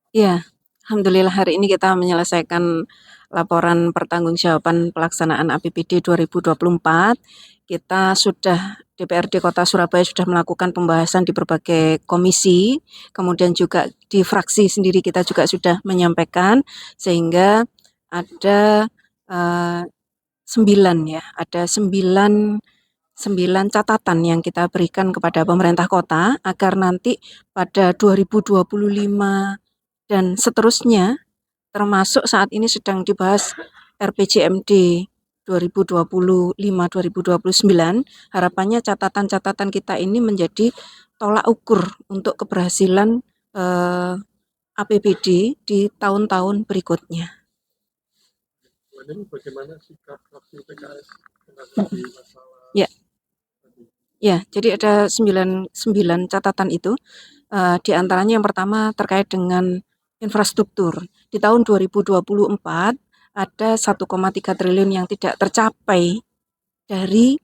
Ya, alhamdulillah hari ini kita menyelesaikan laporan pertanggungjawaban pelaksanaan APBD 2024. Kita sudah DPRD Kota Surabaya sudah melakukan pembahasan di berbagai komisi, kemudian juga di fraksi sendiri kita juga sudah menyampaikan sehingga ada 9 ya, ada 9 catatan yang kita berikan kepada pemerintah kota agar nanti pada 2025 dan seterusnya, termasuk saat ini sedang dibahas RPJMD 2025-2029, harapannya catatan-catatan kita ini menjadi tolak ukur untuk keberhasilan APBD di tahun-tahun berikutnya. Bagaimana sikap fraksi PKS menghadapi masalah Ya, ya, jadi ada 9 catatan itu. Di antaranya yang pertama terkait dengan infrastruktur. Di tahun 2024 ada 1,3 triliun yang tidak tercapai dari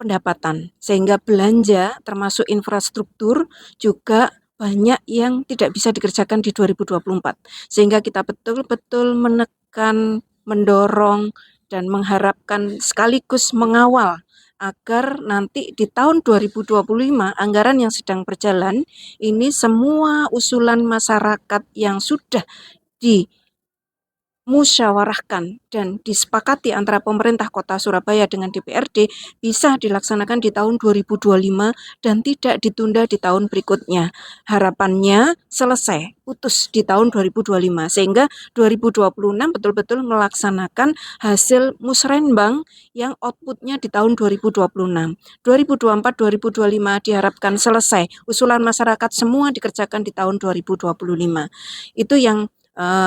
pendapatan, sehingga belanja termasuk infrastruktur juga banyak yang tidak bisa dikerjakan di 2024. Sehingga kita betul-betul menekan, mendorong, dan mengharapkan sekaligus mengawal agar nanti di tahun 2025 anggaran yang sedang berjalan ini semua usulan masyarakat yang sudah dimusyawarahkan dan disepakati antara pemerintah Kota Surabaya dengan DPRD bisa dilaksanakan di tahun 2025 dan tidak ditunda di tahun berikutnya. Harapannya selesai putus di tahun 2025 sehingga 2026 betul-betul melaksanakan hasil musrenbang yang outputnya di tahun 2026. 2024-2025 diharapkan selesai. Usulan masyarakat semua dikerjakan di tahun 2025. Itu yang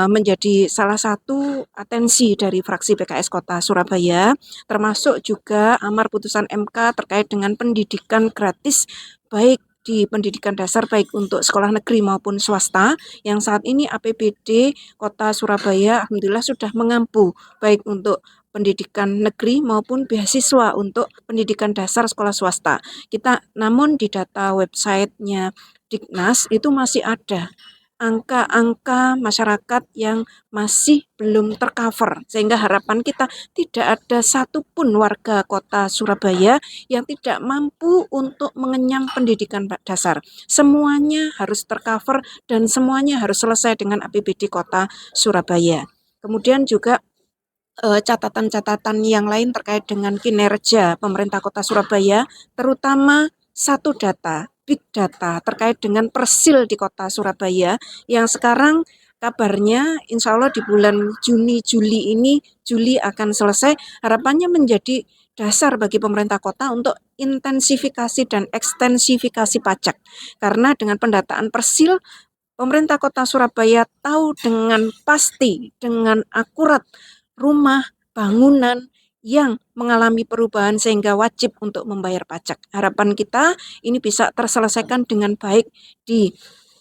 menjadi salah satu atensi dari fraksi PKS Kota Surabaya, termasuk juga amar putusan MK terkait dengan pendidikan gratis baik di pendidikan dasar baik untuk sekolah negeri maupun swasta yang saat ini APBD Kota Surabaya alhamdulillah sudah mengampu baik untuk pendidikan negeri maupun beasiswa untuk pendidikan dasar sekolah swasta. Kita namun di data websitenya Dignas itu masih ada angka-angka masyarakat yang masih belum tercover sehingga harapan kita tidak ada satupun warga kota Surabaya yang tidak mampu untuk mengenyam pendidikan dasar. Semuanya harus tercover dan semuanya harus selesai dengan APBD Kota Surabaya. Kemudian juga catatan-catatan yang lain terkait dengan kinerja pemerintah Kota Surabaya, terutama satu data, big data terkait dengan persil di Kota Surabaya yang sekarang kabarnya insya Allah di bulan Juni, Juli ini, Juli akan selesai, harapannya menjadi dasar bagi pemerintah kota untuk intensifikasi dan ekstensifikasi pajak. Karena dengan pendataan persil, pemerintah Kota Surabaya tahu dengan pasti, dengan akurat rumah, bangunan yang mengalami perubahan sehingga wajib untuk membayar pajak. Harapan kita ini bisa terselesaikan dengan baik di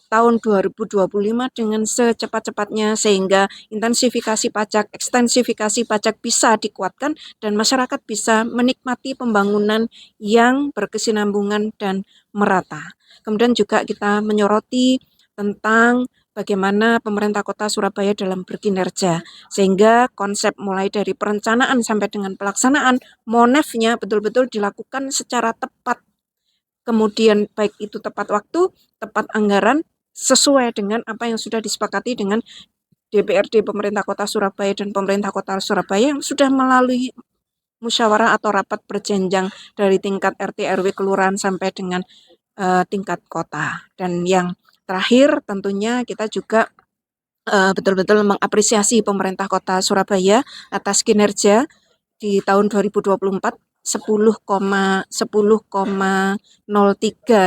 tahun 2025 dengan secepat-cepatnya sehingga intensifikasi pajak, ekstensifikasi pajak bisa dikuatkan dan masyarakat bisa menikmati pembangunan yang berkesinambungan dan merata. Kemudian juga kita menyoroti tentang bagaimana pemerintah Kota Surabaya dalam berkinerja sehingga konsep mulai dari perencanaan sampai dengan pelaksanaan monefnya betul-betul dilakukan secara tepat. Kemudian baik itu tepat waktu, tepat anggaran, sesuai dengan apa yang sudah disepakati dengan DPRD pemerintah Kota Surabaya dan pemerintah Kota Surabaya yang sudah melalui musyawarah atau rapat berjenjang dari tingkat RT RW kelurahan sampai dengan tingkat kota. Dan yang terakhir tentunya kita juga betul-betul mengapresiasi pemerintah Kota Surabaya atas kinerja di tahun 2024 10,03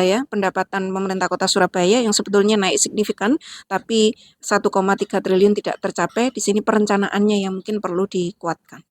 ya pendapatan pemerintah Kota Surabaya yang sebetulnya naik signifikan tapi 1,3 triliun tidak tercapai. Di sini perencanaannya yang mungkin perlu dikuatkan.